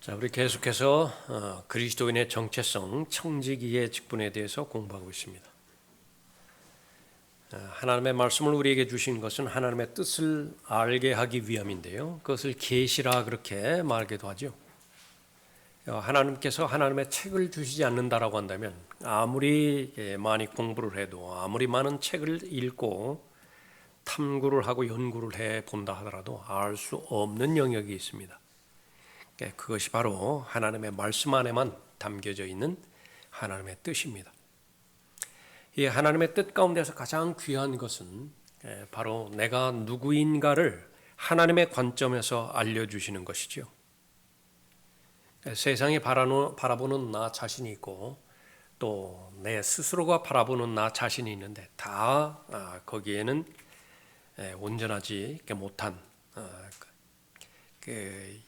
자, 우리 계속해서 그리스도인의 정체성, 청지기의 직분에 대해서 공부하고 있습니다. 하나님의 말씀을 우리에게 주신 것은 하나님의 뜻을 알게 하기 위함인데요. 그것을 계시라 그렇게 말하기도 하죠. 하나님께서 하나님의 책을 주시지 않는다라고 한다면 아무리 많이 공부를 해도 아무리 많은 책을 읽고 탐구를 하고 연구를 해 본다 하더라도 알 수 없는 영역이 있습니다. 그것이 바로 하나님의 말씀 안에만 담겨져 있는 하나님의 뜻입니다. 이 하나님의 뜻 가운데서 가장 귀한 것은 바로 내가 누구인가를 하나님의 관점에서 알려주시는 것이죠. 세상이 바라보는 나 자신이 있고 또 내 스스로가 바라보는 나 자신이 있는데 다 거기에는 온전하지 못한 그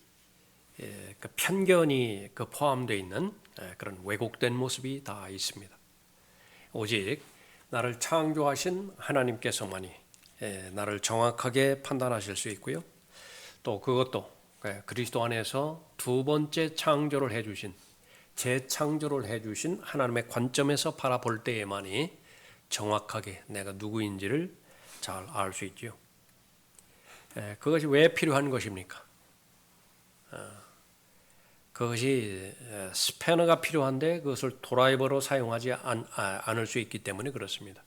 편견이 포함되어 있는 그런 왜곡된 모습이 다 있습니다. 오직 나를 창조하신 하나님께서만이 나를 정확하게 판단하실 수 있고요. 또 그것도 그리스도 안에서 두 번째 창조를 해주신, 재창조를 해주신 하나님의 관점에서 바라볼 때에만이 정확하게 내가 누구인지를 잘 알 수 있죠. 그것이 왜 필요한 것입니까? 그것이 스패너가 필요한데 그것을 드라이버로 사용하지 않을 수 있기 때문에 그렇습니다.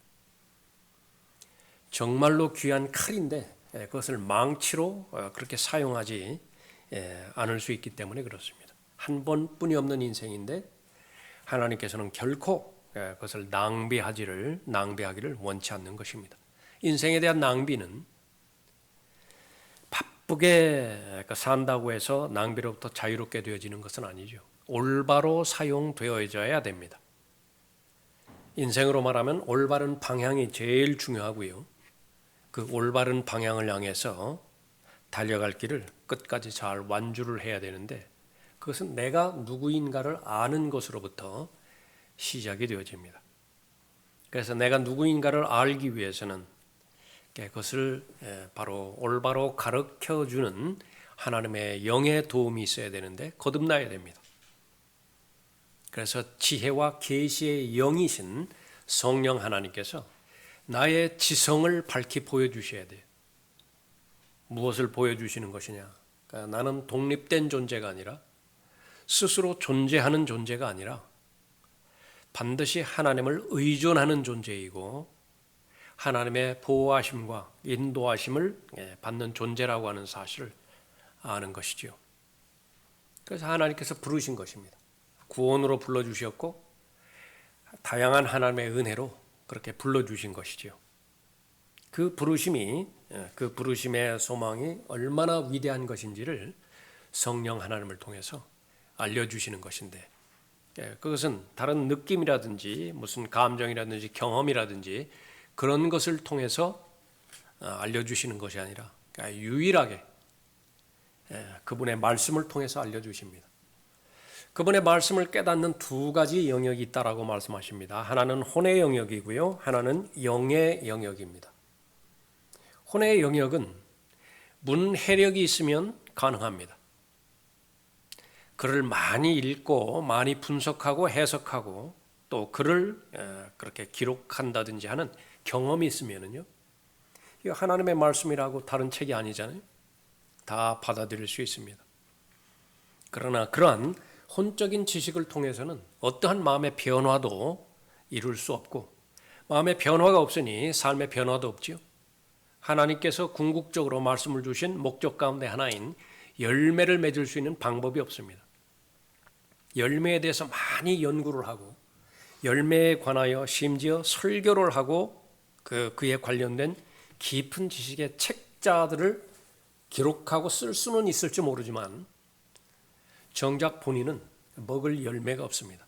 정말로 귀한 칼인데 그것을 망치로 그렇게 사용하지 않을 수 있기 때문에 그렇습니다. 한 번뿐이 없는 인생인데 하나님께서는 결코 그것을 낭비하기를 원치 않는 것입니다. 인생에 대한 낭비는 바쁘게 산다고 해서 낭비로부터 자유롭게 되어지는 것은 아니죠. 올바로 사용되어져야 됩니다. 인생으로 말하면 올바른 방향이 제일 중요하고요. 그 올바른 방향을 향해서 달려갈 길을 끝까지 잘 완주를 해야 되는데 그것은 내가 누구인가를 아는 것으로부터 시작이 되어집니다. 그래서 내가 누구인가를 알기 위해서는 그것을 바로 올바로 가르쳐주는 하나님의 영의 도움이 있어야 되는데 거듭나야 됩니다. 그래서 지혜와 계시의 영이신 성령 하나님께서 나의 지성을 밝히 보여주셔야 돼요. 무엇을 보여주시는 것이냐? 그러니까 나는 독립된 존재가 아니라 스스로 존재하는 존재가 아니라 반드시 하나님을 의존하는 존재이고 하나님의 보호하심과 인도하심을 받는 존재라고 하는 사실을 아는 것이죠. 그래서 하나님께서 부르신 것입니다. 구원으로 불러주셨고 다양한 하나님의 은혜로 그렇게 불러주신 것이죠. 그 부르심의 소망이 얼마나 위대한 것인지를 성령 하나님을 통해서 알려주시는 것인데 그것은 다른 느낌이라든지 무슨 감정이라든지 경험이라든지 그런 것을 통해서 알려주시는 것이 아니라 유일하게 그분의 말씀을 통해서 알려주십니다. 그분의 말씀을 깨닫는 두 가지 영역이 있다라고 말씀하십니다. 하나는 혼의 영역이고요. 하나는 영의 영역입니다. 혼의 영역은 문해력이 있으면 가능합니다. 글을 많이 읽고 많이 분석하고 해석하고 또 글을 그렇게 기록한다든지 하는 경험이 있으면은요, 이거 하나님의 말씀이라고 다른 책이 아니잖아요. 다 받아들일 수 있습니다. 그러나 그러한 혼적인 지식을 통해서는 어떠한 마음의 변화도 이룰 수 없고 마음의 변화가 없으니 삶의 변화도 없지요. 하나님께서 궁극적으로 말씀을 주신 목적 가운데 하나인 열매를 맺을 수 있는 방법이 없습니다. 열매에 대해서 많이 연구를 하고 열매에 관하여 심지어 설교를 하고 그에 관련된 깊은 지식의 책자들을 기록하고 쓸 수는 있을지 모르지만 정작 본인은 먹을 열매가 없습니다.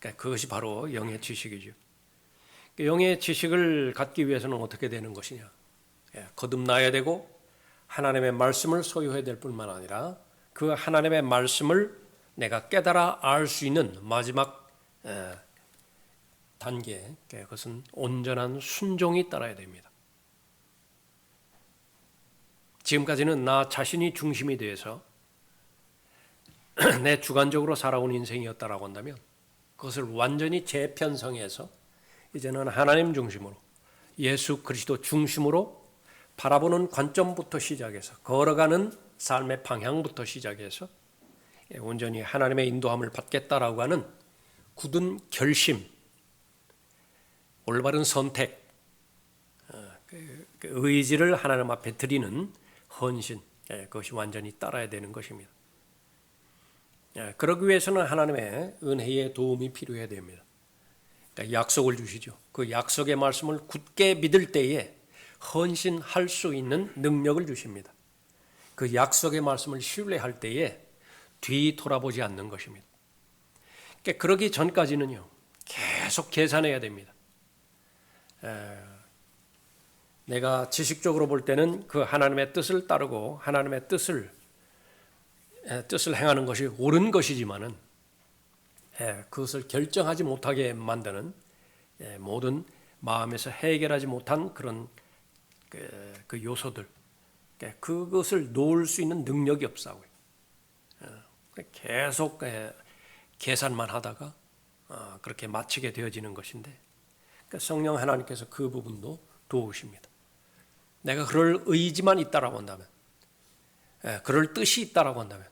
그러니까 그것이 바로 영의 지식이죠. 영의 지식을 갖기 위해서는 어떻게 되는 것이냐? 거듭나야 되고 하나님의 말씀을 소유해야 될 뿐만 아니라 그 하나님의 말씀을 내가 깨달아 알 수 있는 마지막 단계, 그것은 온전한 순종이 따라야 됩니다. 지금까지는 나 자신이 중심이 되어서 내 주관적으로 살아온 인생이었다라고 한다면 그것을 완전히 재편성해서 이제는 하나님 중심으로 예수 그리스도 중심으로 바라보는 관점부터 시작해서 걸어가는 삶의 방향부터 시작해서 온전히 하나님의 인도함을 받겠다라고 하는 굳은 결심, 올바른 선택, 그 의지를 하나님 앞에 드리는 헌신, 그것이 완전히 따라야 되는 것입니다. 그러기 위해서는 하나님의 은혜의 도움이 필요해야 됩니다. 그러니까 약속을 주시죠. 그 약속의 말씀을 굳게 믿을 때에 헌신할 수 있는 능력을 주십니다. 그 약속의 말씀을 신뢰할 때에 뒤돌아보지 않는 것입니다. 그러니까 그러기 전까지는요, 계속 계산해야 됩니다. 내가 지식적으로 볼 때는 그 하나님의 뜻을 따르고 하나님의 뜻을 행하는 것이 옳은 것이지만은 그것을 결정하지 못하게 만드는 모든 마음에서 해결하지 못한 그런 그 요소들, 그것을 놓을 수 있는 능력이 없사고요. 계속 계산만 하다가 그렇게 마치게 되어지는 것인데, 성령 하나님께서 그 부분도 도우십니다. 내가 그럴 의지만 있다라고 한다면, 그럴 뜻이 있다라고 한다면,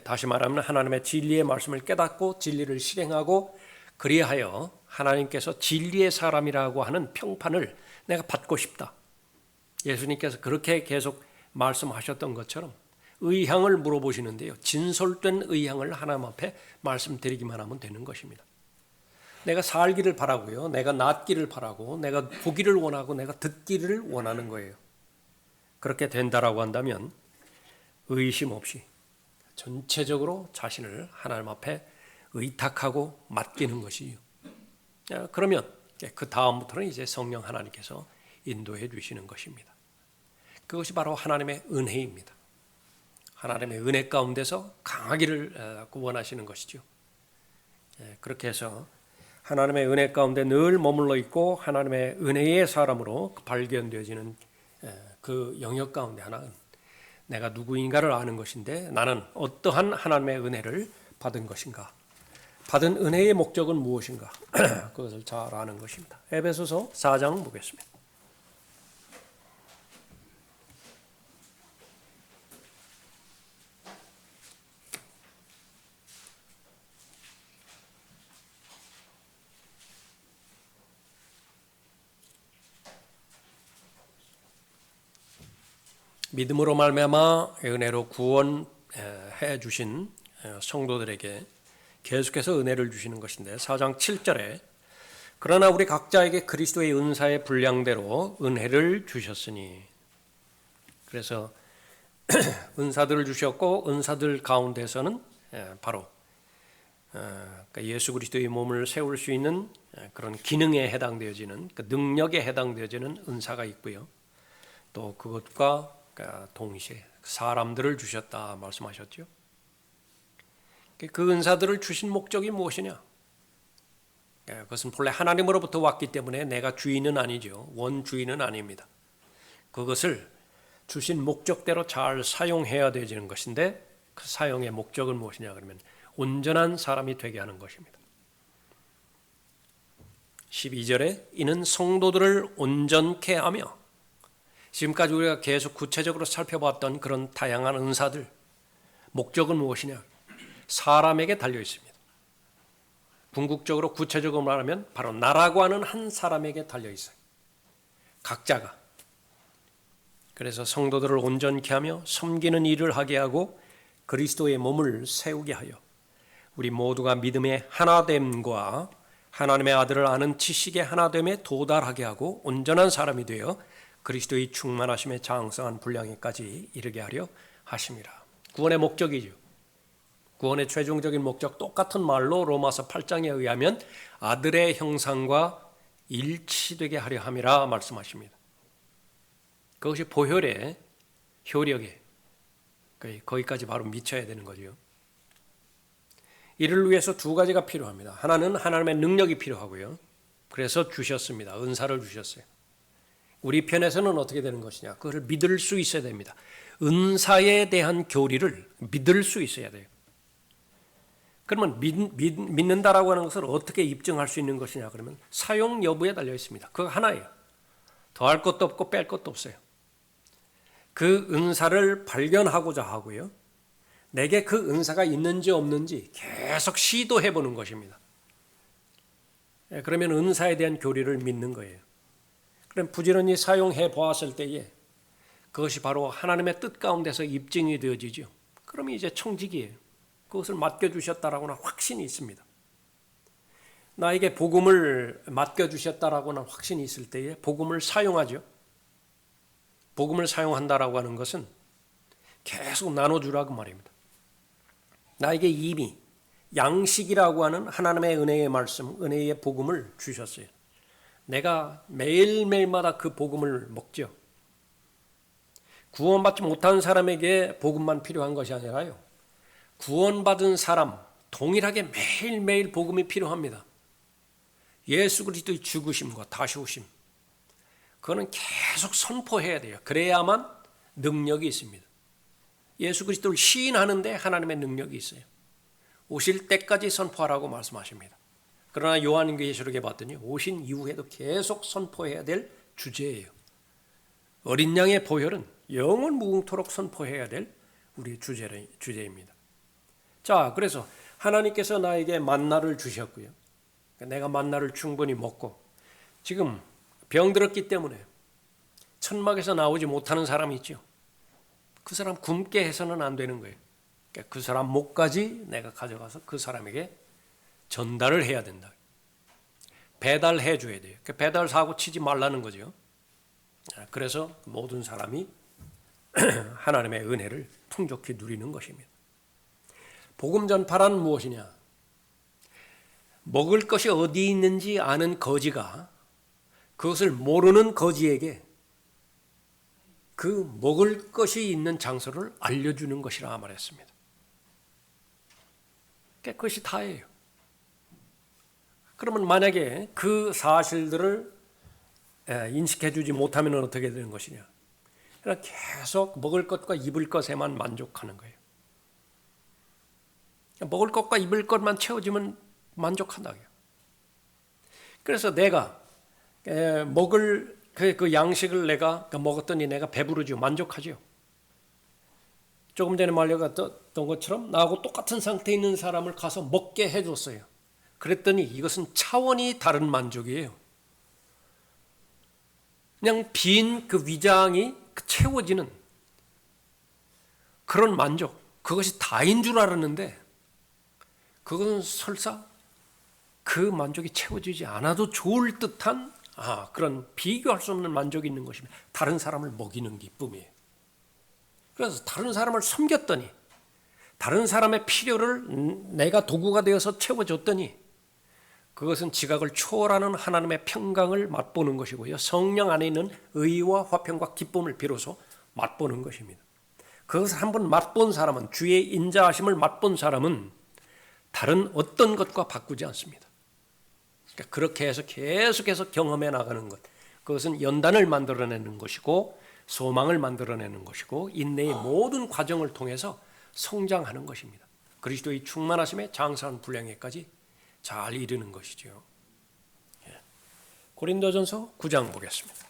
다시 말하면 하나님의 진리의 말씀을 깨닫고 진리를 실행하고 그리하여 하나님께서 진리의 사람이라고 하는 평판을 내가 받고 싶다. 예수님께서 그렇게 계속 말씀하셨던 것처럼 의향을 물어보시는데요, 진솔된 의향을 하나님 앞에 말씀드리기만 하면 되는 것입니다. 내가 살기를 바라고요, 내가 낫기를 바라고, 내가 보기를 원하고, 내가 듣기를 원하는 거예요. 그렇게 된다라고 한다면 의심 없이 전체적으로 자신을 하나님 앞에 의탁하고 맡기는 것이요. 그러면 그 다음부터는 이제 성령 하나님께서 인도해 주시는 것입니다. 그것이 바로 하나님의 은혜입니다. 하나님의 은혜 가운데서 강하기를 원하시는 것이죠. 그렇게 해서 하나님의 은혜 가운데 늘 머물러 있고 하나님의 은혜의 사람으로 발견되어지는 그 영역 가운데 하나는 내가 누구인가를 아는 것인데, 나는 어떠한 하나님의 은혜를 받은 것인가, 받은 은혜의 목적은 무엇인가, 그것을 잘 아는 것입니다. 에베소서 4장 보겠습니다. 믿음으로 말미암아 은혜로 구원해 주신 성도들에게 계속해서 은혜를 주시는 것인데, 4장 7절에 그러나 우리 각자에게 그리스도의 은사의 분량대로 은혜를 주셨으니, 그래서 은사들을 주셨고 은사들 가운데서는 바로 예수 그리스도의 몸을 세울 수 있는 그런 기능에 해당되어지는, 그 능력에 해당되어지는 은사가 있고요. 또 그것과 동시에 사람들을 주셨다 말씀하셨죠. 그 은사들을 주신 목적이 무엇이냐? 그것은 본래 하나님으로부터 왔기 때문에 내가 주인은 아니죠. 원주인은 아닙니다. 그것을 주신 목적대로 잘 사용해야 되는 것인데, 그 사용의 목적은 무엇이냐 그러면 온전한 사람이 되게 하는 것입니다. 12절에 이는 성도들을 온전케 하며, 지금까지 우리가 계속 구체적으로 살펴봤던 그런 다양한 은사들, 목적은 무엇이냐? 사람에게 달려 있습니다. 궁극적으로 구체적으로 말하면 바로 나라고 하는 한 사람에게 달려 있어요. 각자가. 그래서 성도들을 온전케 하며 섬기는 일을 하게 하고 그리스도의 몸을 세우게 하여 우리 모두가 믿음의 하나됨과 하나님의 아들을 아는 지식의 하나됨에 도달하게 하고 온전한 사람이 되어 그리스도의 충만하심에 장성한 분량에까지 이르게 하려 하심이라. 구원의 목적이죠. 구원의 최종적인 목적, 똑같은 말로 로마서 8장에 의하면 아들의 형상과 일치되게 하려 함이라 말씀하십니다. 그것이 보혈의 효력에 거기까지 바로 미쳐야 되는 거죠. 이를 위해서 두 가지가 필요합니다. 하나는 하나님의 능력이 필요하고요. 그래서 주셨습니다. 은사를 주셨어요. 우리 편에서는 어떻게 되는 것이냐? 그것을 믿을 수 있어야 됩니다. 은사에 대한 교리를 믿을 수 있어야 돼요. 그러면 믿는다라고 하는 것을 어떻게 입증할 수 있는 것이냐 그러면 사용 여부에 달려 있습니다. 그거 하나예요. 더할 것도 없고 뺄 것도 없어요. 그 은사를 발견하고자 하고요. 내게 그 은사가 있는지 없는지 계속 시도해 보는 것입니다. 그러면 은사에 대한 교리를 믿는 거예요. 그럼 부지런히 사용해 보았을 때에 그것이 바로 하나님의 뜻 가운데서 입증이 되어지죠. 그러면 이제 청직이에요. 그것을 맡겨주셨다라고는 확신이 있습니다. 나에게 복음을 맡겨주셨다라고는 확신이 있을 때에 복음을 사용하죠. 복음을 사용한다라고 하는 것은 계속 나눠주라고 말입니다. 나에게 이미 양식이라고 하는 하나님의 은혜의 말씀, 은혜의 복음을 주셨어요. 내가 매일매일마다 그 복음을 먹죠. 구원받지 못한 사람에게 복음만 필요한 것이 아니라요. 구원받은 사람 동일하게 매일매일 복음이 필요합니다. 예수 그리스도의 죽으심과 다시 오심. 그거는 계속 선포해야 돼요. 그래야만 능력이 있습니다. 예수 그리스도를 시인하는데 하나님의 능력이 있어요. 오실 때까지 선포하라고 말씀하십니다. 그러나 요한계시록에 봤더니 오신 이후에도 계속 선포해야 될 주제예요. 어린 양의 보혈은 영원 무궁토록 선포해야 될 우리 주제입니다. 자, 그래서 하나님께서 나에게 만나를 주셨고요. 내가 만나를 충분히 먹고 지금 병들었기 때문에 천막에서 나오지 못하는 사람이 있죠. 그 사람 굶게 해서는 안 되는 거예요. 그 사람 목까지 내가 가져가서 그 사람에게 전달을 해야 된다. 배달해 줘야 돼요. 배달 사고 치지 말라는 거죠. 그래서 모든 사람이 하나님의 은혜를 풍족히 누리는 것입니다. 복음 전파란 무엇이냐? 먹을 것이 어디 있는지 아는 거지가 그것을 모르는 거지에게 그 먹을 것이 있는 장소를 알려주는 것이라 말했습니다. 그것이 다예요. 그러면 만약에 그 사실들을 인식해 주지 못하면 어떻게 되는 것이냐? 그냥 계속 먹을 것과 입을 것에만 만족하는 거예요. 먹을 것과 입을 것만 채워지면 만족한다고요. 그래서 내가 먹을 그 양식을 내가 먹었더니 내가 배부르죠. 만족하죠. 조금 전에 말려갔던 것처럼 나하고 똑같은 상태에 있는 사람을 가서 먹게 해줬어요. 그랬더니 이것은 차원이 다른 만족이에요. 그냥 빈 그 위장이 채워지는 그런 만족. 그것이 다인 줄 알았는데 그것은 설사 그 만족이 채워지지 않아도 좋을 듯한 그런 비교할 수 없는 만족이 있는 것입니다. 다른 사람을 먹이는 기쁨이에요. 그래서 다른 사람을 섬겼더니 다른 사람의 필요를 내가 도구가 되어서 채워줬더니 그것은 지각을 초월하는 하나님의 평강을 맛보는 것이고요. 성령 안에 있는 의와 화평과 기쁨을 비로소 맛보는 것입니다. 그것을 한번 맛본 사람은, 주의 인자하심을 맛본 사람은 다른 어떤 것과 바꾸지 않습니다. 그러니까 그렇게 해서 계속해서 경험해 나가는 것, 그것은 연단을 만들어내는 것이고 소망을 만들어내는 것이고 인내의 모든 과정을 통해서 성장하는 것입니다. 그리스도의 충만하심에 장사한 분량에까지 잘 이르는 것이죠. 고린도전서 9장 보겠습니다.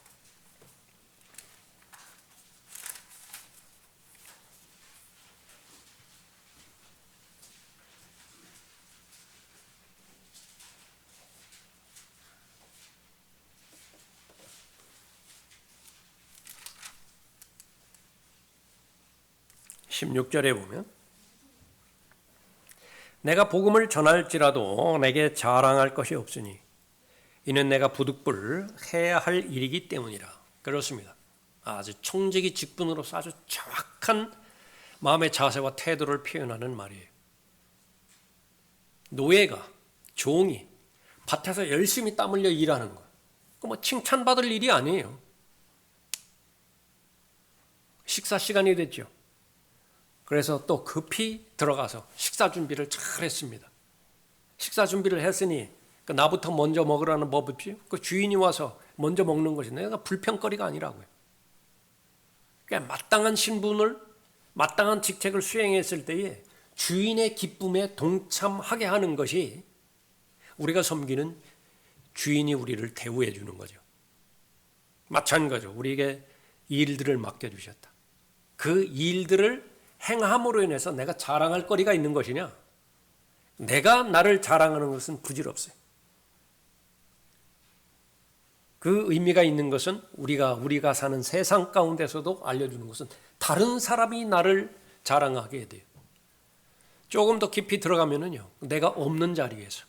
(16절에) 보면 내가 복음을 전할지라도 내게 자랑할 것이 없으니 이는 내가 부득불 해야 할 일이기 때문이라. 그렇습니다. 아주 청지기 직분으로서 아주 정확한 마음의 자세와 태도를 표현하는 말이에요. 노예가, 종이 밭에서 열심히 땀 흘려 일하는 거, 뭐 칭찬받을 일이 아니에요. 식사 시간이 됐죠. 그래서 또 급히 들어가서 식사 준비를 잘 했습니다. 식사 준비를 했으니 나부터 먼저 먹으라는 법이죠. 그 주인이 와서 먼저 먹는 것이 내가 불평거리가 아니라고요. 그러니까 마땅한 신분을, 마땅한 직책을 수행했을 때에 주인의 기쁨에 동참하게 하는 것이 우리가 섬기는 주인이 우리를 대우해 주는 거죠. 마찬가지로 우리에게 일들을 맡겨주셨다. 그 일들을 행함으로 인해서 내가 자랑할 거리가 있는 것이냐? 내가 나를 자랑하는 것은 부질없어요. 그 의미가 있는 것은 우리가 사는 세상 가운데서도 알려주는 것은 다른 사람이 나를 자랑하게 돼요. 조금 더 깊이 들어가면은요, 내가 없는 자리에서,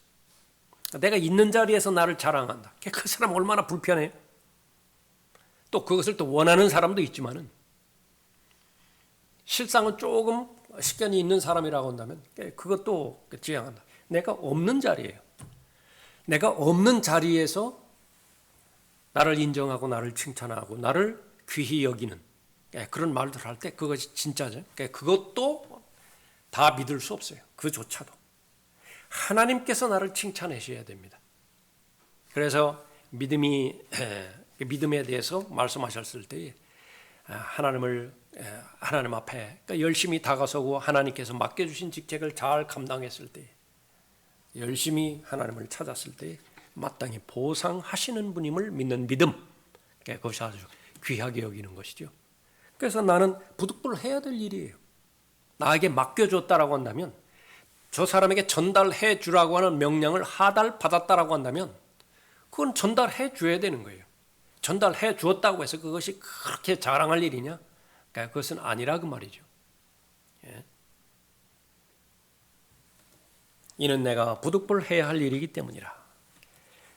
내가 있는 자리에서 나를 자랑한다. 그 사람 얼마나 불편해요. 또 그것을 또 원하는 사람도 있지만은 실상은 조금 식견이 있는 사람이라고 한다면 그것도 지향한다. 내가 없는 자리예요. 내가 없는 자리에서 나를 인정하고 나를 칭찬하고 나를 귀히 여기는 그런 말들 할 때 그것이 진짜죠. 그것도 다 믿을 수 없어요. 그조차도 하나님께서 나를 칭찬하셔야 됩니다. 그래서 믿음에 대해서 말씀하셨을 때 하나님 앞에 열심히 다가서고 하나님께서 맡겨주신 직책을 잘 감당했을 때, 열심히 하나님을 찾았을 때 마땅히 보상하시는 분임을 믿는 믿음, 그것이 아주 귀하게 여기는 것이죠. 그래서 나는 부득불해야 될 일이에요. 나에게 맡겨줬다라고 한다면, 저 사람에게 전달해 주라고 하는 명령을 하달받았다라고 한다면 그건 전달해 줘야 되는 거예요. 전달해 주었다고 해서 그것이 그렇게 자랑할 일이냐? 그것은 아니라 그 말이죠. 이는 내가 부득불해야 할 일이기 때문이라.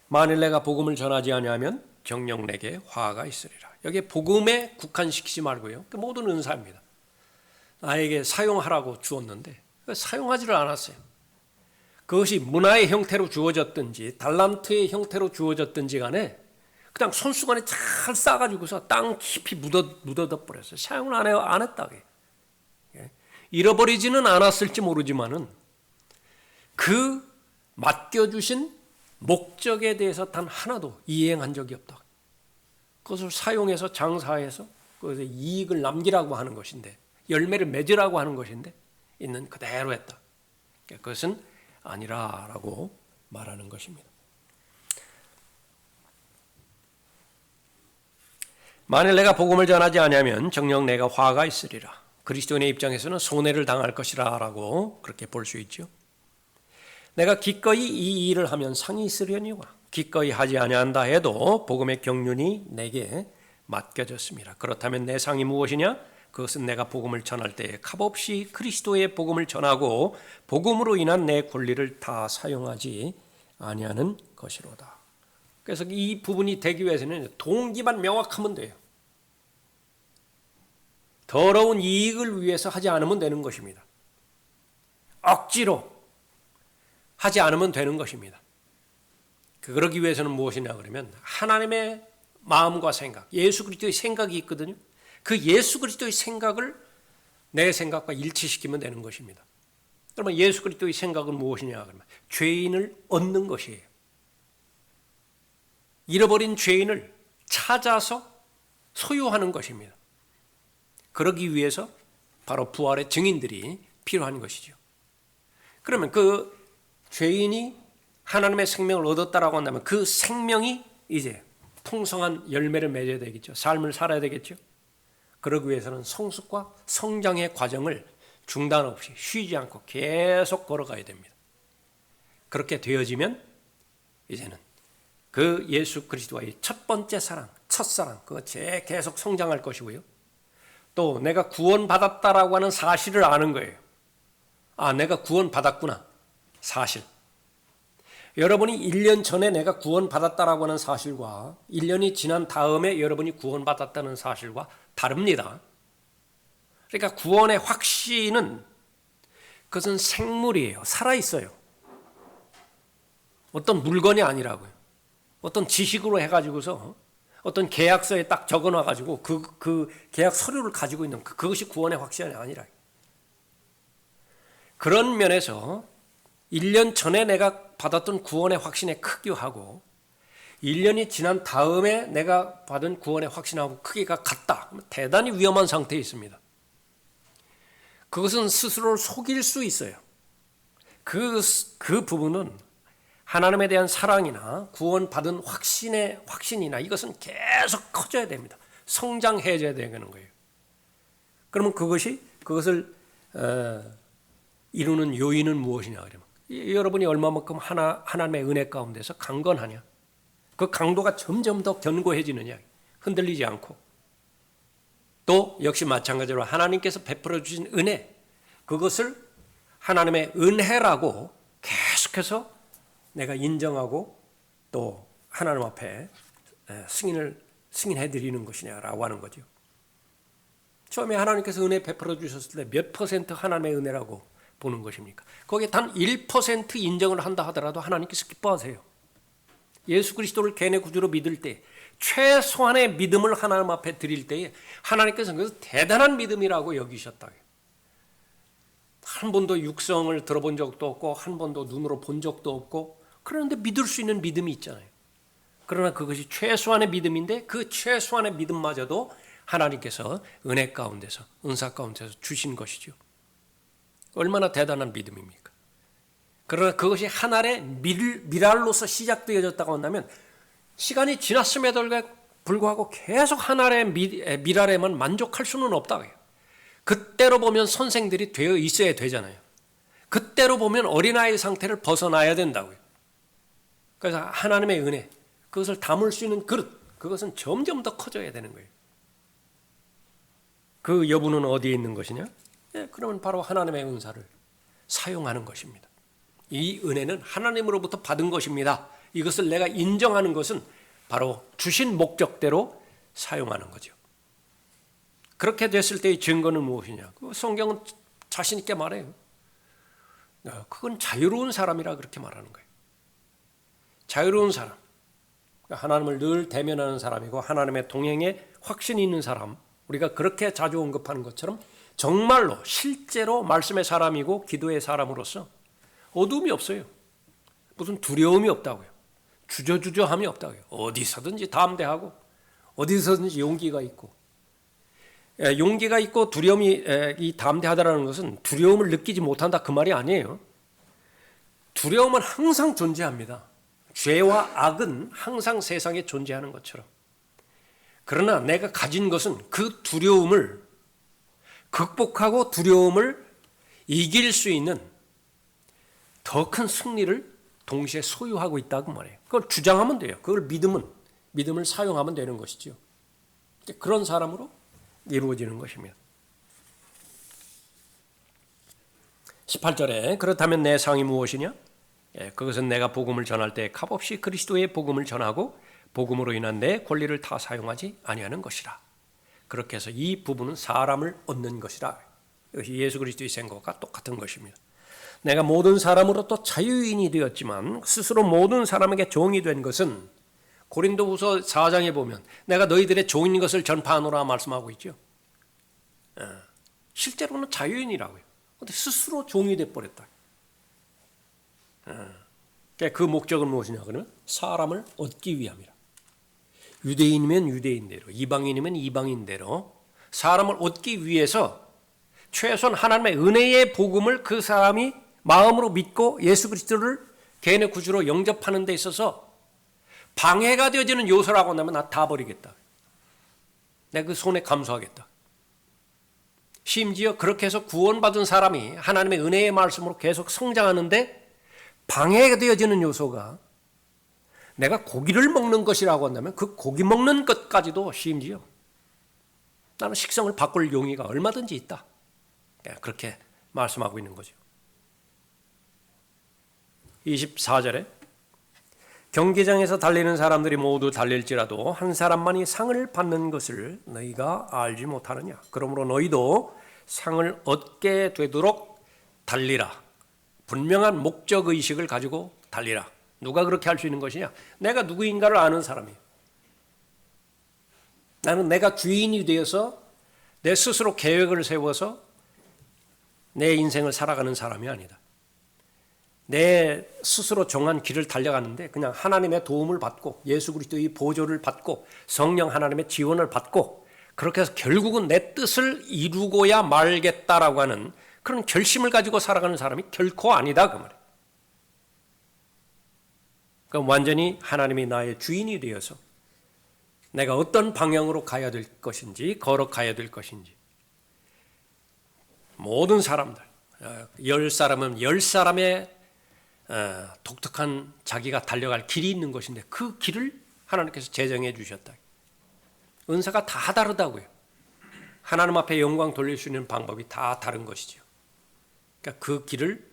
만일 내가 복음을 전하지 아니하면 정녕 내게 화가 있으리라. 여기에 복음에 국한시키지 말고요. 모든 은사입니다. 나에게 사용하라고 주었는데 사용하지를 않았어요. 그것이 문화의 형태로 주어졌든지 달란트의 형태로 주어졌든지 간에 그냥 손수건에 잘 싸가지고서 땅 깊이 묻어둬 버렸어요. 사용을 안 했다. 잃어버리지는 않았을지 모르지만은 그 맡겨주신 목적에 대해서 단 하나도 이행한 적이 없다. 그것을 사용해서 장사해서 그것에 이익을 남기라고 하는 것인데, 열매를 맺으라고 하는 것인데 있는 그대로 했다. 그것은 아니라라고 말하는 것입니다. 만일 내가 복음을 전하지 아니하면 정녕 내가 화가 있으리라. 그리스도인의 입장에서는 손해를 당할 것이라고 그렇게 볼 수 있죠. 내가 기꺼이 이 일을 하면 상이 있으려니와 기꺼이 하지 아니한다 해도 복음의 경륜이 내게 맡겨졌습니다. 그렇다면 내 상이 무엇이냐? 그것은 내가 복음을 전할 때에 값없이 그리스도의 복음을 전하고 복음으로 인한 내 권리를 다 사용하지 아니하는 것이로다. 그래서 이 부분이 되기 위해서는 동기만 명확하면 돼요. 더러운 이익을 위해서 하지 않으면 되는 것입니다. 억지로 하지 않으면 되는 것입니다. 그러기 위해서는 무엇이냐 그러면 하나님의 마음과 생각, 예수 그리스도의 생각이 있거든요. 그 예수 그리스도의 생각을 내 생각과 일치시키면 되는 것입니다. 그러면 예수 그리스도의 생각은 무엇이냐 그러면 죄인을 얻는 것이에요. 잃어버린 죄인을 찾아서 소유하는 것입니다. 그러기 위해서 바로 부활의 증인들이 필요한 것이죠. 그러면 그 죄인이 하나님의 생명을 얻었다라고 한다면 그 생명이 이제 풍성한 열매를 맺어야 되겠죠. 삶을 살아야 되겠죠. 그러기 위해서는 성숙과 성장의 과정을 중단 없이 쉬지 않고 계속 걸어가야 됩니다. 그렇게 되어지면 이제는 그 예수 그리스도와의 첫 번째 사랑, 첫사랑, 그것이 계속 성장할 것이고요. 또 내가 구원받았다라고 하는 사실을 아는 거예요. 아, 내가 구원받았구나. 사실. 여러분이 1년 전에 내가 구원받았다라고 하는 사실과 1년이 지난 다음에 여러분이 구원받았다는 사실과 다릅니다. 그러니까 구원의 확신은 그것은 생물이에요. 살아있어요. 어떤 물건이 아니라고요. 어떤 지식으로 해가지고서 어떤 계약서에 딱 적어놔가지고 그 계약 서류를 가지고 있는 그것이 구원의 확신이 아니라. 그런 면에서 1년 전에 내가 받았던 구원의 확신의 크기하고 1년이 지난 다음에 내가 받은 구원의 확신하고 크기가 같다. 대단히 위험한 상태에 있습니다. 그것은 스스로를 속일 수 있어요. 그 부분은 하나님에 대한 사랑이나 구원받은 확신이나 이것은 계속 커져야 됩니다. 성장해져야 되는 거예요. 그러면 그것을 이루는 요인은 무엇이냐 그러면 여러분이 얼마만큼 하나님의 은혜 가운데서 강건하냐, 그 강도가 점점 더 견고해지느냐, 흔들리지 않고, 또 역시 마찬가지로 하나님께서 베풀어 주신 은혜, 그것을 하나님의 은혜라고 계속해서 내가 인정하고 또 하나님 앞에 승인해 드리는 것이냐라고 하는 거죠. 처음에 하나님께서 은혜 베풀어 주셨을 때 몇 퍼센트 하나님의 은혜라고 보는 것입니까? 거기에 단 1% 인정을 한다 하더라도 하나님께서 기뻐하세요. 예수 그리스도를 개인의 구주로 믿을 때 최소한의 믿음을 하나님 앞에 드릴 때에 하나님께서 그것을 대단한 믿음이라고 여기셨다. 한 번도 육성을 들어본 적도 없고 한 번도 눈으로 본 적도 없고, 그런데 믿을 수 있는 믿음이 있잖아요. 그러나 그것이 최소한의 믿음인데 그 최소한의 믿음마저도 하나님께서 은혜 가운데서, 은사 가운데서 주신 것이죠. 얼마나 대단한 믿음입니까? 그러나 그것이 하나의 미랄로서 시작되어졌다고 한다면 시간이 지났음에도 불구하고 계속 하나의 미랄에만 만족할 수는 없다고요. 그때로 보면 선생들이 되어 있어야 되잖아요. 그때로 보면 어린아이 상태를 벗어나야 된다고요. 그래서 하나님의 은혜, 그것을 담을 수 있는 그릇, 그것은 점점 더 커져야 되는 거예요. 그 여부는 어디에 있는 것이냐? 그러면 바로 하나님의 은사를 사용하는 것입니다. 이 은혜는 하나님으로부터 받은 것입니다. 이것을 내가 인정하는 것은 바로 주신 목적대로 사용하는 거죠. 그렇게 됐을 때의 증거는 무엇이냐? 성경은 자신 있게 말해요. 그건 자유로운 사람이라 그렇게 말하는 거예요. 자유로운 사람, 하나님을 늘 대면하는 사람이고 하나님의 동행에 확신이 있는 사람, 우리가 그렇게 자주 언급하는 것처럼 정말로 실제로 말씀의 사람이고 기도의 사람으로서 어두움이 없어요. 무슨 두려움이 없다고요. 주저주저함이 없다고요. 어디서든지 담대하고 어디서든지 용기가 있고, 용기가 있고 두려움이 이 담대하다라는 것은 두려움을 느끼지 못한다 그 말이 아니에요. 두려움은 항상 존재합니다. 죄와 악은 항상 세상에 존재하는 것처럼. 그러나 내가 가진 것은 그 두려움을 극복하고 두려움을 이길 수 있는 더 큰 승리를 동시에 소유하고 있다고 말해요. 그걸 주장하면 돼요. 그걸 믿음을 사용하면 되는 것이죠. 그런 사람으로 이루어지는 것입니다. 18절에 그렇다면 내 상이 무엇이냐? 그것은 내가 복음을 전할 때 값없이 그리스도의 복음을 전하고 복음으로 인한 내 권리를 다 사용하지 아니하는 것이라. 그렇게 해서 이 부분은 사람을 얻는 것이라. 이것이 예수 그리스도의 생각과 똑같은 것입니다. 내가 모든 사람으로 또 자유인이 되었지만 스스로 모든 사람에게 종이 된 것은 고린도후서 4장에 보면 내가 너희들의 종인 것을 전파하노라 말씀하고 있죠. 실제로는 자유인이라고요. 그런데 스스로 종이 되어버렸다. 그 목적은 무엇이냐 그러면 사람을 얻기 위함이라. 유대인이면 유대인대로, 이방인이면 이방인대로 사람을 얻기 위해서 최소한 하나님의 은혜의 복음을 그 사람이 마음으로 믿고 예수 그리스도를 개인의 구주로 영접하는 데 있어서 방해가 되어지는 요소라고 한다면 나 다 버리겠다. 내가 그 손에 감수하겠다. 심지어 그렇게 해서 구원받은 사람이 하나님의 은혜의 말씀으로 계속 성장하는데 방해가 되어지는 요소가 내가 고기를 먹는 것이라고 한다면 그 고기 먹는 것까지도 심지어 나는 식성을 바꿀 용의가 얼마든지 있다. 그렇게 말씀하고 있는 거죠. 24절에 경기장에서 달리는 사람들이 모두 달릴지라도 한 사람만이 상을 받는 것을 너희가 알지 못하느냐. 그러므로 너희도 상을 얻게 되도록 달리라. 분명한 목적의식을 가지고 달리라. 누가 그렇게 할 수 있는 것이냐? 내가 누구인가를 아는 사람이에요. 나는 내가 주인이 되어서 내 스스로 계획을 세워서 내 인생을 살아가는 사람이 아니다. 내 스스로 정한 길을 달려가는데 그냥 하나님의 도움을 받고 예수 그리스도의 보조를 받고 성령 하나님의 지원을 받고 그렇게 해서 결국은 내 뜻을 이루고야 말겠다라고 하는 그런 결심을 가지고 살아가는 사람이 결코 아니다 그 말이에요. 그러니까 완전히 하나님이 나의 주인이 되어서 내가 어떤 방향으로 가야 될 것인지 걸어가야 될 것인지 모든 사람들 10사람은 10사람의 독특한 자기가 달려갈 길이 있는 것인데 그 길을 하나님께서 제정해 주셨다. 은사가 다 다르다고요. 하나님 앞에 영광 돌릴 수 있는 방법이 다 다른 것이죠. 그러니까 그 길을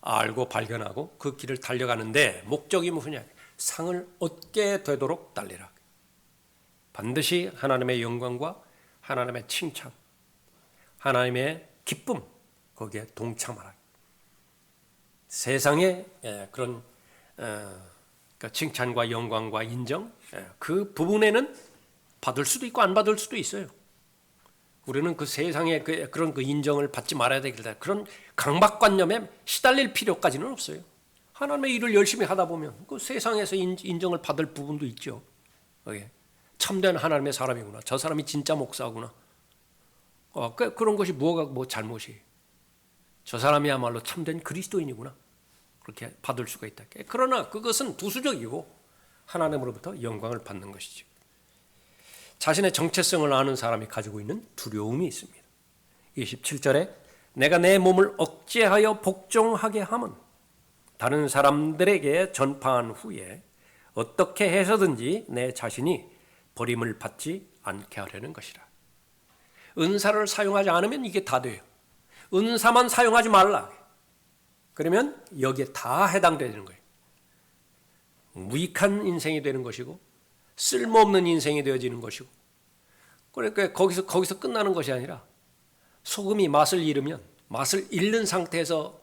알고 발견하고 그 길을 달려가는데 목적이 무엇이냐? 상을 얻게 되도록 달리라. 반드시 하나님의 영광과 하나님의 칭찬, 하나님의 기쁨 거기에 동참하라. 세상의 그런 칭찬과 영광과 인정 그 부분에는 받을 수도 있고 안 받을 수도 있어요. 우리는 그 세상의 그런 인정을 받지 말아야 되겠다. 그런 강박관념에 시달릴 필요까지는 없어요. 하나님의 일을 열심히 하다 보면 그 세상에서 인정을 받을 부분도 있죠. 참된 하나님의 사람이구나. 저 사람이 진짜 목사구나. 그런 것이 뭐가 잘못이에요. 저 사람이야말로 참된 그리스도인이구나. 그렇게 받을 수가 있다. 그러나 그것은 부수적이고 하나님으로부터 영광을 받는 것이죠. 자신의 정체성을 아는 사람이 가지고 있는 두려움이 있습니다. 27절에 내가 내 몸을 억제하여 복종하게 함은 다른 사람들에게 전파한 후에 어떻게 해서든지 내 자신이 버림을 받지 않게 하려는 것이라. 은사를 사용하지 않으면 이게 다 돼요. 은사만 사용하지 말라. 그러면 여기에 다 해당되는 거예요. 무익한 인생이 되는 것이고 쓸모없는 인생이 되어지는 것이고 그러니까 거기서 끝나는 것이 아니라 소금이 맛을 잃으면 맛을 잃는 상태에서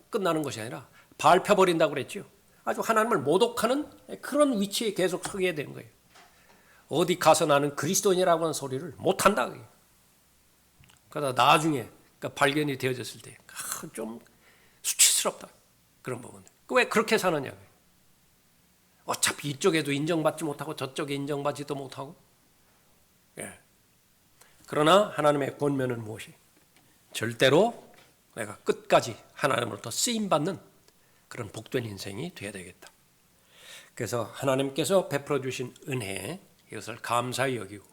끝나는 것이 아니라 밟혀버린다고 그랬죠. 아주 하나님을 모독하는 그런 위치에 계속 서게 되는 거예요. 어디 가서 나는 그리스도인이라고 하는 소리를 못한다. 그러다 나중에 발견이 되어졌을 때 좀 수치스럽다. 그런 부분들. 왜 그렇게 사느냐. 어차피 이쪽에도 인정받지 못하고 저쪽에 인정받지도 못하고. 그러나 하나님의 권면은 무엇이? 절대로 내가 끝까지 하나님으로부터 쓰임받는 그런 복된 인생이 되어야 되겠다. 그래서 하나님께서 베풀어 주신 은혜 이것을 감사히 여기고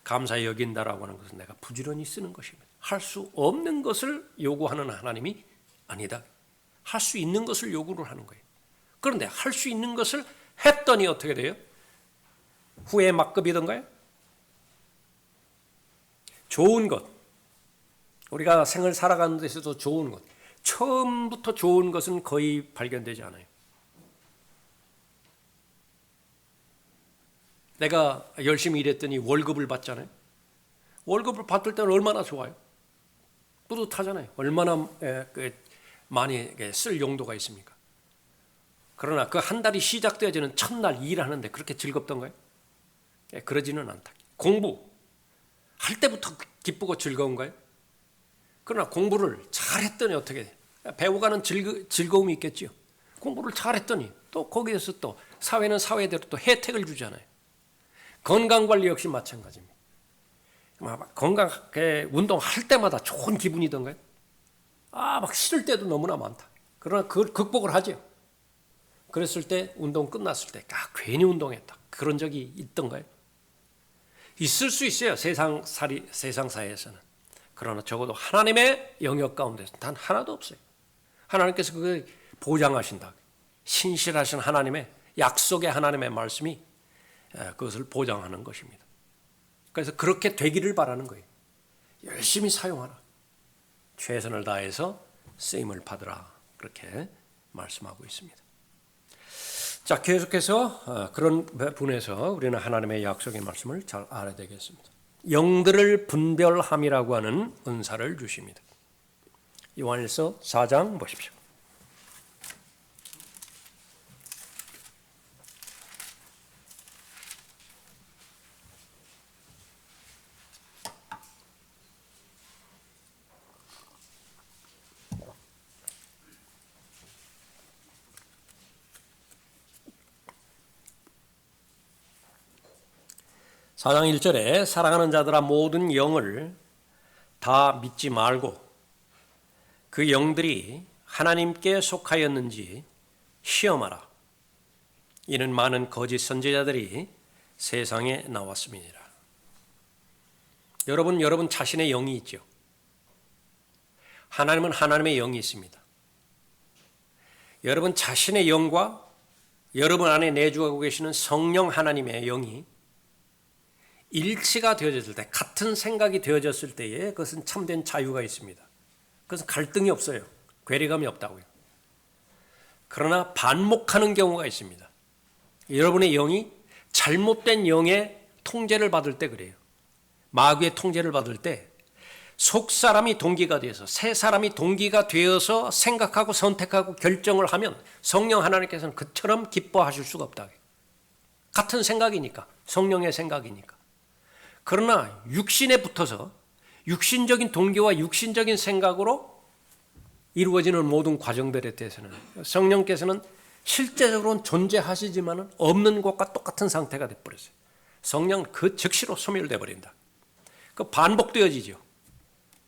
감사히 여긴다라고 하는 것은 내가 부지런히 쓰는 것입니다. 할 수 없는 것을 요구하는 하나님이 아니다. 할 수 있는 것을 요구를 하는 거예요. 그런데 할 수 있는 것을 했더니 어떻게 돼요? 후에 막급이던가요? 좋은 것. 우리가 생을 살아가는 데서도 좋은 것. 처음부터 좋은 것은 거의 발견되지 않아요. 내가 열심히 일했더니 월급을 받잖아요. 월급을 받을 때는 얼마나 좋아요. 뿌듯하잖아요. 얼마나 많이 쓸 용도가 있습니까? 그러나 그 한 달이 시작되어지는 첫날 일하는데 그렇게 즐겁던가요? 그러지는 않다. 공부 할 때부터 기쁘고 즐거운가요? 그러나 공부를 잘했더니 어떻게 돼? 배워가는 즐거움이 있겠죠. 공부를 잘했더니 또 거기에서 또 사회는 사회대로 또 혜택을 주잖아요. 건강관리 역시 마찬가지입니다. 건강 운동할 때마다 좋은 기분이던가요? 막 싫을 때도 너무나 많다. 그러나 그걸 극복을 하죠. 그랬을 때 운동 끝났을 때 괜히 운동했다. 그런 적이 있던가요? 있을 수 있어요. 세상 사회에서는. 그러나 적어도 하나님의 영역 가운데서 단 하나도 없어요. 하나님께서 그걸 보장하신다. 신실하신 하나님의 약속의 하나님의 말씀이 그것을 보장하는 것입니다. 그래서 그렇게 되기를 바라는 거예요. 열심히 사용하라. 최선을 다해서 쓰임을 받으라. 그렇게 말씀하고 있습니다. 자, 계속해서 그런 분에서 우리는 하나님의 약속의 말씀을 잘 알아야 되겠습니다. 영들을 분별함이라고 하는 은사를 주십니다. 요한일서 4장 보십시오. 4장 1절에 사랑하는 자들아 모든 영을 다 믿지 말고 그 영들이 하나님께 속하였는지 시험하라. 이는 많은 거짓 선지자들이 세상에 나왔습니다. 여러분 자신의 영이 있죠. 하나님은 하나님의 영이 있습니다. 여러분 자신의 영과 여러분 안에 내주하고 계시는 성령 하나님의 영이 일치가 되어졌을 때, 같은 생각이 되어졌을 때에 그것은 참된 자유가 있습니다. 그것은 갈등이 없어요. 괴리감이 없다고요. 그러나 반목하는 경우가 있습니다. 여러분의 영이 잘못된 영의 통제를 받을 때 그래요. 마귀의 통제를 받을 때 속사람이 동기가 되어서 새 사람이 동기가 되어서 생각하고 선택하고 결정을 하면 성령 하나님께서는 그처럼 기뻐하실 수가 없다. 같은 생각이니까, 성령의 생각이니까. 그러나 육신에 붙어서 육신적인 동기와 육신적인 생각으로 이루어지는 모든 과정들에 대해서는 성령께서는 실제적으로는 존재하시지만 없는 것과 똑같은 상태가 되어버렸어요. 성령은 그 즉시로 소멸되어 버린다. 그 반복되어지죠.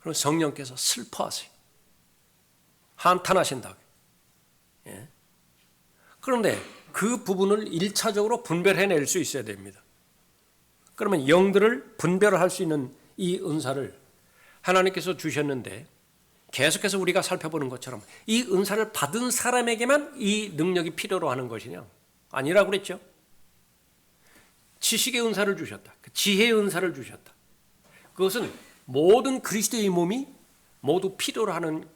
그럼 성령께서 슬퍼하세요. 한탄하신다고. 예. 그런데 그 부분을 1차적으로 분별해낼 수 있어야 됩니다. 그러면 영들을 분별할 수 있는 이 은사를 하나님께서 주셨는데 계속해서 우리가 살펴보는 것처럼 이 은사를 받은 사람에게만 이 능력이 필요로 하는 것이냐? 아니라고 그랬죠. 지식의 은사를 주셨다. 지혜의 은사를 주셨다. 그것은 모든 그리스도의 몸이 모두 필요로 하는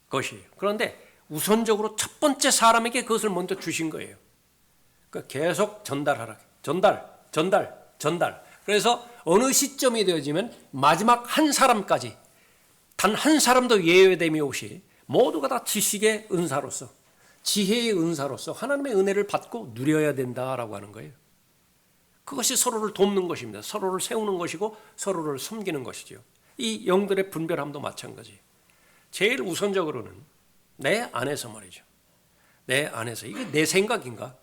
것이에요. 그런데 우선적으로 첫 번째 사람에게 그것을 먼저 주신 거예요. 그러니까 계속 전달하라. 전달. 그래서 어느 시점이 되어지면 마지막 한 사람까지 단 한 사람도 예외됨이 없이 모두가 다 지식의 은사로서 지혜의 은사로서 하나님의 은혜를 받고 누려야 된다라고 하는 거예요. 그것이 서로를 돕는 것입니다. 서로를 세우는 것이고 서로를 섬기는 것이죠. 이 영들의 분별함도 마찬가지. 제일 우선적으로는 내 안에서 말이죠. 내 안에서 이게 내 생각인가?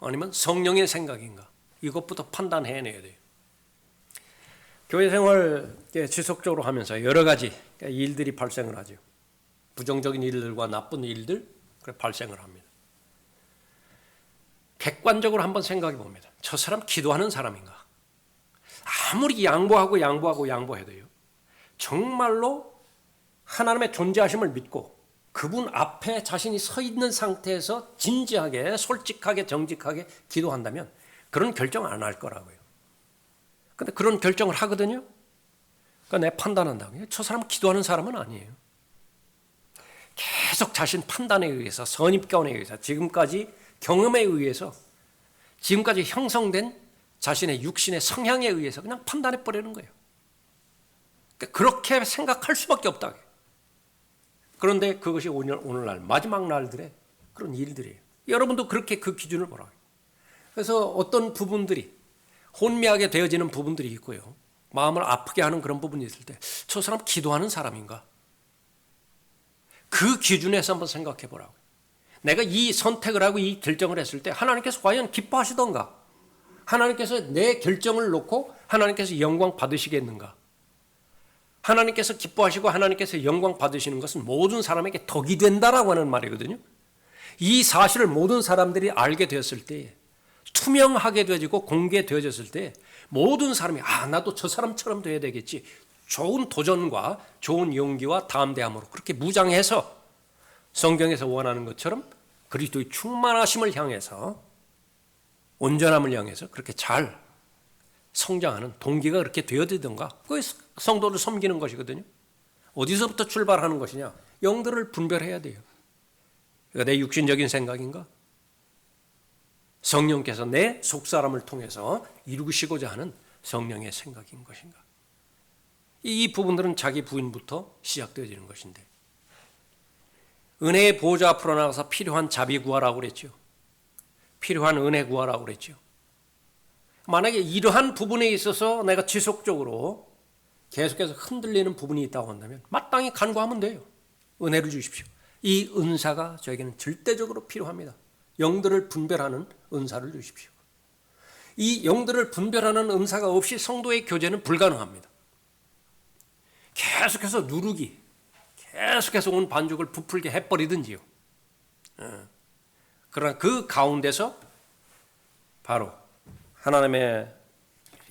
아니면 성령의 생각인가? 이것부터 판단해내야 돼요. 교회 생활 지속적으로 하면서 여러 가지 일들이 발생을 하죠. 부정적인 일들과 나쁜 일들 발생을 합니다. 객관적으로 한번 생각해 봅니다. 저 사람 기도하는 사람인가? 아무리 양보해도요. 정말로 하나님의 존재하심을 믿고 그분 앞에 자신이 서 있는 상태에서 진지하게, 솔직하게, 정직하게 기도한다면 그런 결정 안 할 거라고요. 근데 그런 결정을 하거든요. 그러니까 내가 판단한다고요. 저 사람은 기도하는 사람은 아니에요. 계속 자신 판단에 의해서, 선입견에 의해서, 지금까지 경험에 의해서, 지금까지 형성된 자신의 육신의 성향에 의해서 그냥 판단해 버리는 거예요. 그러니까 그렇게 생각할 수밖에 없다. 그런데 그것이 오늘날 마지막 날들의 그런 일들이에요. 여러분도 그렇게 그 기준을 보라고. 그래서 어떤 부분들이 혼미하게 되어지는 부분들이 있고요. 마음을 아프게 하는 그런 부분이 있을 때 저 사람 기도하는 사람인가? 그 기준에서 한번 생각해 보라고. 내가 이 선택을 하고 이 결정을 했을 때 하나님께서 과연 기뻐하시던가? 하나님께서 내 결정을 놓고 하나님께서 영광 받으시겠는가? 하나님께서 기뻐하시고 하나님께서 영광 받으시는 것은 모든 사람에게 덕이 된다라고 하는 말이거든요. 이 사실을 모든 사람들이 알게 되었을 때, 투명하게 되어지고 공개되어졌을 때 모든 사람이 나도 저 사람처럼 돼야 되겠지. 좋은 도전과 좋은 용기와 담대함으로 그렇게 무장해서 성경에서 원하는 것처럼 그리스도의 충만하심을 향해서, 온전함을 향해서 그렇게 잘 성장하는 동기가 그렇게 되어지던가. 그게 성도를 섬기는 것이거든요. 어디서부터 출발하는 것이냐? 영들을 분별해야 돼요. 그러니까 내 육신적인 생각인가? 성령께서 내 속사람을 통해서 이루시고자 하는 성령의 생각인 것인가? 이 부분들은 자기 부인부터 시작되어지는 것인데, 은혜의 보좌 앞으로 나가서 필요한 자비 구하라고 그랬죠. 필요한 은혜 구하라고 그랬죠. 만약에 이러한 부분에 있어서 내가 지속적으로 계속해서 흔들리는 부분이 있다고 한다면 마땅히 간구하면 돼요. 은혜를 주십시오. 이 은사가 저에게는 절대적으로 필요합니다. 영들을 분별하는 은사를 주십시오. 이 영들을 분별하는 은사가 없이 성도의 교제는 불가능합니다. 계속해서 누르기, 계속해서 온 반죽을 부풀게 해버리든지요. 그러나 그 가운데서 바로 하나님의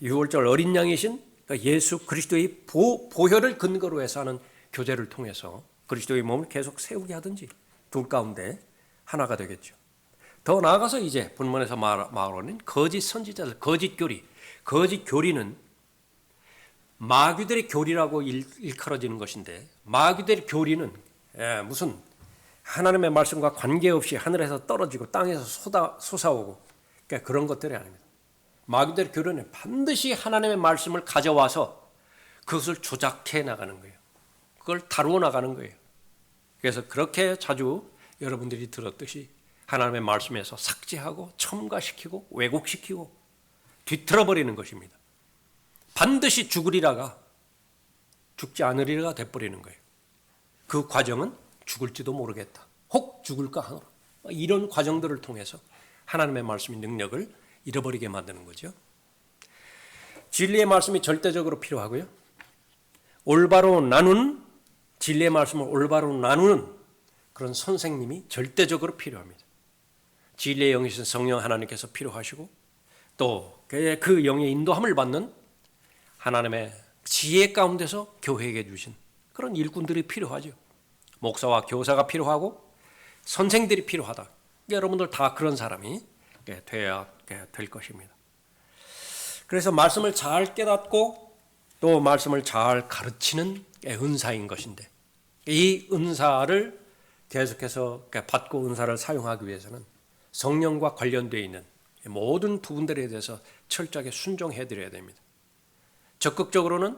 유월절 어린 양이신 예수 그리스도의 보혈을 근거로 해서 하는 교제를 통해서 그리스도의 몸을 계속 세우게 하든지 둘 가운데 하나가 되겠죠. 더 나아가서 이제 본문에서 말하는 거짓 선지자들, 거짓 교리. 거짓 교리는 마귀들의 교리라고 일컬어지는 것인데, 마귀들의 교리는 무슨 하나님의 말씀과 관계없이 하늘에서 떨어지고 땅에서 솟아오고 그런 것들이 아닙니다. 마귀들의 교리는 반드시 하나님의 말씀을 가져와서 그것을 조작해 나가는 거예요. 그걸 다루어 나가는 거예요. 그래서 그렇게 자주 여러분들이 들었듯이 하나님의 말씀에서 삭제하고 첨가시키고 왜곡시키고 뒤틀어버리는 것입니다. 반드시 죽으리라가 죽지 않으리라가 돼버리는 거예요. 그 과정은 죽을지도 모르겠다. 혹 죽을까 하노라. 이런 과정들을 통해서 하나님의 말씀의 능력을 잃어버리게 만드는 거죠. 진리의 말씀이 절대적으로 필요하고요. 올바로 나누는 진리의 말씀을 올바로 나누는 그런 선생님이 절대적으로 필요합니다. 진리의 영이신 성령 하나님께서 필요하시고 또 그 영의 인도함을 받는 하나님의 지혜 가운데서 교회에게 주신 그런 일꾼들이 필요하죠. 목사와 교사가 필요하고 선생들이 필요하다. 여러분들 다 그런 사람이 되어야 될 것입니다. 그래서 말씀을 잘 깨닫고 또 말씀을 잘 가르치는 은사인 것인데 이 은사를 계속해서 받고 은사를 사용하기 위해서는 성령과 관련되어 있는 모든 부분들에 대해서 철저하게 순종해 드려야 됩니다. 적극적으로는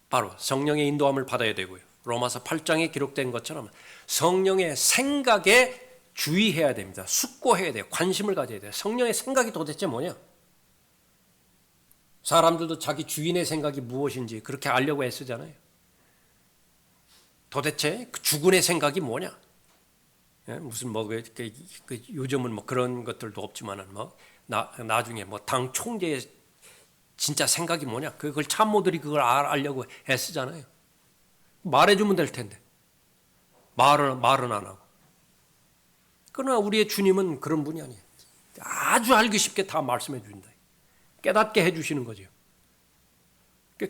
바로 성령의 인도함을 받아야 되고요. 로마서 8장에 기록된 것처럼 성령의 생각에 주의해야 됩니다. 숙고해야 돼요. 관심을 가져야 돼요. 성령의 생각이 도대체 뭐냐? 사람들도 자기 주인의 생각이 무엇인지 그렇게 알려고 애쓰잖아요. 도대체 그 주군의 생각이 뭐냐? 무슨 요즘은 그런 것들도 없지만은 나중에 당 총재의 진짜 생각이 뭐냐? 그걸 참모들이 그걸 알려고 애쓰잖아요. 말해주면 될 텐데 말은 안 하고. 그러나 우리의 주님은 그런 분이 아니에요. 아주 알기 쉽게 다 말씀해 주신다. 깨닫게 해주시는 거죠.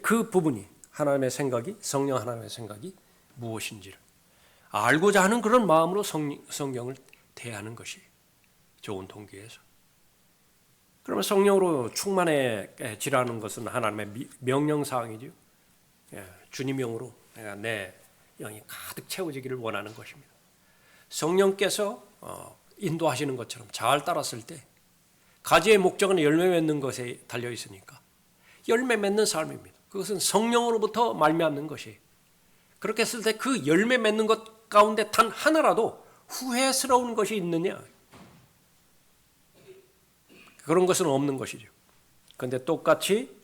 그 부분이 하나님의 생각이 성령 하나님의 생각이 무엇인지를 알고자 하는 그런 마음으로 성경을 대하는 것이 좋은 동기에서. 그러면 성령으로 충만해지라는 것은 하나님의 명령사항이죠. 주님 영으로 내 영이 가득 채워지기를 원하는 것입니다. 성령께서 인도하시는 것처럼 잘 따랐을 때 가지의 목적은 열매 맺는 것에 달려 있으니까 열매 맺는 삶입니다. 그것은 성령으로부터 말미암는 것이. 그렇게 했을 때 그 열매 맺는 것 가운데 단 하나라도 후회스러운 것이 있느냐? 그런 것은 없는 것이죠. 그런데 똑같이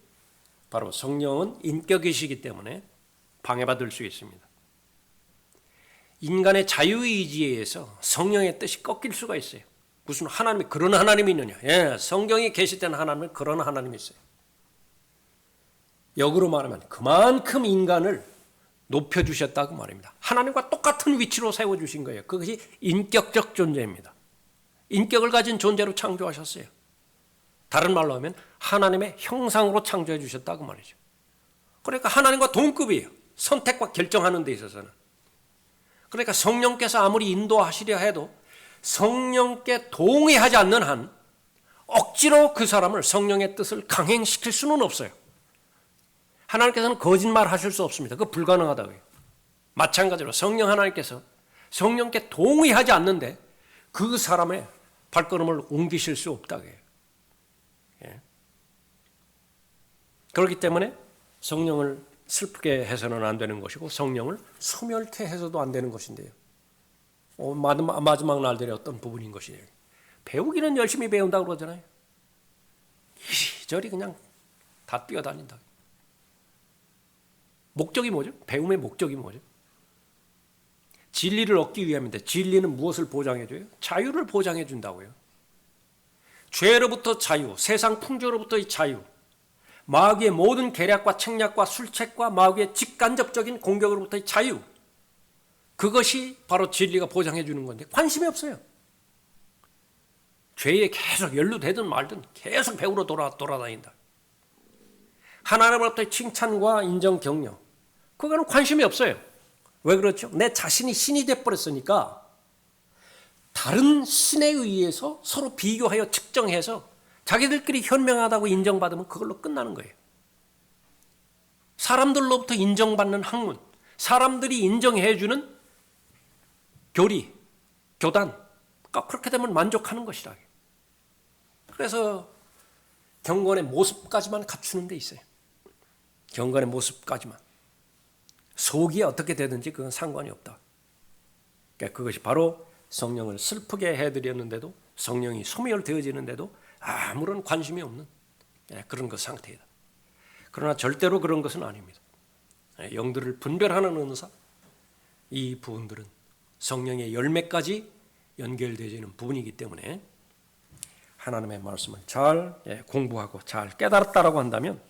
바로 성령은 인격이시기 때문에 방해받을 수 있습니다. 인간의 자유의지에 의해서 성령의 뜻이 꺾일 수가 있어요. 무슨 하나님이 그런 하나님이 있느냐? 성경이 계시되는 하나님은 그런 하나님이 있어요. 역으로 말하면 그만큼 인간을 높여주셨다고 말입니다. 하나님과 똑같은 위치로 세워주신 거예요. 그것이 인격적 존재입니다. 인격을 가진 존재로 창조하셨어요. 다른 말로 하면 하나님의 형상으로 창조해 주셨다고 말이죠. 그러니까 하나님과 동급이에요. 선택과 결정하는 데 있어서는. 그러니까 성령께서 아무리 인도하시려 해도 성령께 동의하지 않는 한 억지로 그 사람을 성령의 뜻을 강행시킬 수는 없어요. 하나님께서는 거짓말 하실 수 없습니다. 그거 불가능하다고요. 마찬가지로 성령 하나님께서 성령께 동의하지 않는데 그 사람의 발걸음을 옮기실 수 없다고요. 그렇기 때문에 성령을 슬프게 해서는 안 되는 것이고 성령을 소멸케 해서도 안 되는 것인데요. 마지막 날들의 어떤 부분인 것이에요. 배우기는 열심히 배운다고 그러잖아요. 이리저리 그냥 다 뛰어다닌다. 목적이 뭐죠? 배움의 목적이 뭐죠? 진리를 얻기 위함인데 진리는 무엇을 보장해줘요? 자유를 보장해 준다고요. 죄로부터 자유, 세상 풍조로부터의 자유, 마귀의 모든 계략과 책략과 술책과 마귀의 직간접적인 공격으로부터의 자유, 그것이 바로 진리가 보장해 주는 건데 관심이 없어요. 죄에 계속 연루되든 말든 계속 배우러 돌아다닌다. 하나님으로부터의 칭찬과 인정, 격려, 그거는 관심이 없어요. 왜 그렇죠? 내 자신이 신이 돼버렸으니까 다른 신에 의해서 서로 비교하여 측정해서 자기들끼리 현명하다고 인정받으면 그걸로 끝나는 거예요. 사람들로부터 인정받는 학문, 사람들이 인정해주는 교리, 교단, 그렇게 되면 만족하는 것이라. 그래서 경건의 모습까지만 갖추는 데 있어요. 경건의 모습까지만. 속이 어떻게 되든지 그건 상관이 없다. 그러니까 그것이 바로 성령을 슬프게 해드렸는데도, 성령이 소멸되어지는데도 아무런 관심이 없는 그런 그 상태이다. 그러나 절대로 그런 것은 아닙니다. 영들을 분별하는 은사, 이 부분들은 성령의 열매까지 연결되어지는 부분이기 때문에 하나님의 말씀을 잘 공부하고 잘 깨달았다라고 한다면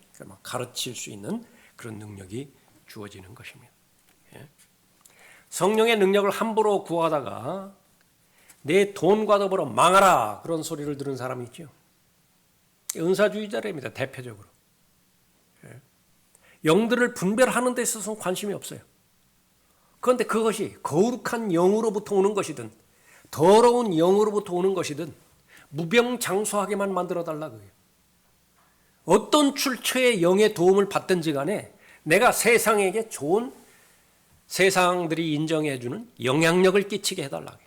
가르칠 수 있는 그런 능력이 주어지는 것입니다. 성령의 능력을 함부로 구하다가 내 돈과 더불어 망하라 그런 소리를 들은 사람이 있죠. 은사주의자랍니다. 대표적으로. 영들을 분별하는 데 있어서는 관심이 없어요. 그런데 그것이 거룩한 영으로부터 오는 것이든 더러운 영으로부터 오는 것이든 무병장수하게만 만들어달라 그래요. 어떤 출처의 영의 도움을 받든지 간에 내가 세상에게 좋은, 세상들이 인정해주는 영향력을 끼치게 해달라.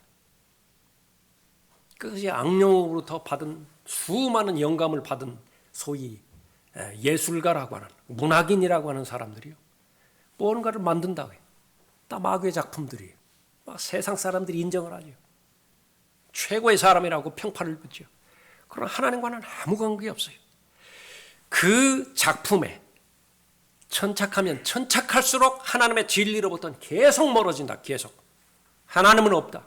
그것이 악령으로부터 받은 수많은 영감을 받은 소위 예술가라고 하는, 문학인이라고 하는 사람들이요, 무언가를 만든다고 해요. 다 마귀의 작품들이에요. 세상 사람들이 인정을 하죠. 최고의 사람이라고 평판을 받죠. 그러나 하나님과는 아무 관계 없어요. 그 작품에 천착하면 천착할수록 하나님의 진리로부터는 계속 멀어진다. 계속. 하나님은 없다.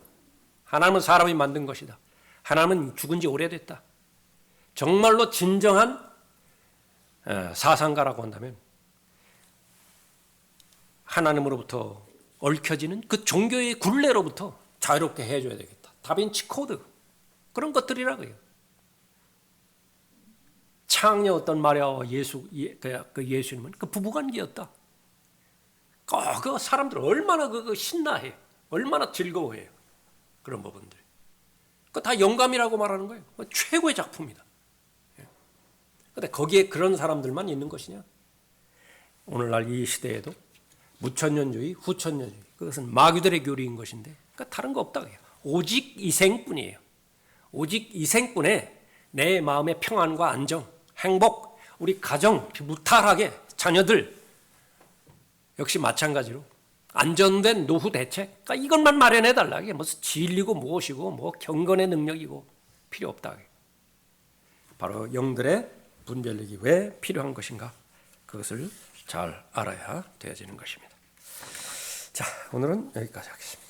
하나님은 사람이 만든 것이다. 하나님은 죽은 지 오래됐다. 정말로 진정한 사상가라고 한다면 하나님으로부터 얽혀지는 그 종교의 굴레로부터 자유롭게 해줘야 되겠다. 다빈치 코드, 그런 것들이라고요. 창녀 어떤 마리아와 그 예수님은 그 부부관계였다. 그 사람들 얼마나 그거 신나해, 얼마나 즐거워해요. 그런 부분들. 그 다 영감이라고 말하는 거예요. 최고의 작품이다. 그런데 거기에 그런 사람들만 있는 것이냐? 오늘날 이 시대에도 무천년주의, 후천년주의, 그것은 마귀들의 교리인 것인데, 그러니까 다른 거 없다고 해요. 오직 이생뿐이에요. 오직 이생뿐에 내 마음의 평안과 안정, 행복, 우리 가정 무탈하게, 자녀들 역시 마찬가지로 안전된 노후 대책, 그러니까 이것만 마련해달라. 이게 무슨 진리고 무엇이고 뭐 경건의 능력이고 필요 없다. 바로 영들의 분별력이 왜 필요한 것인가, 그것을 잘 알아야 되어지는 것입니다. 자, 오늘은 여기까지 하겠습니다.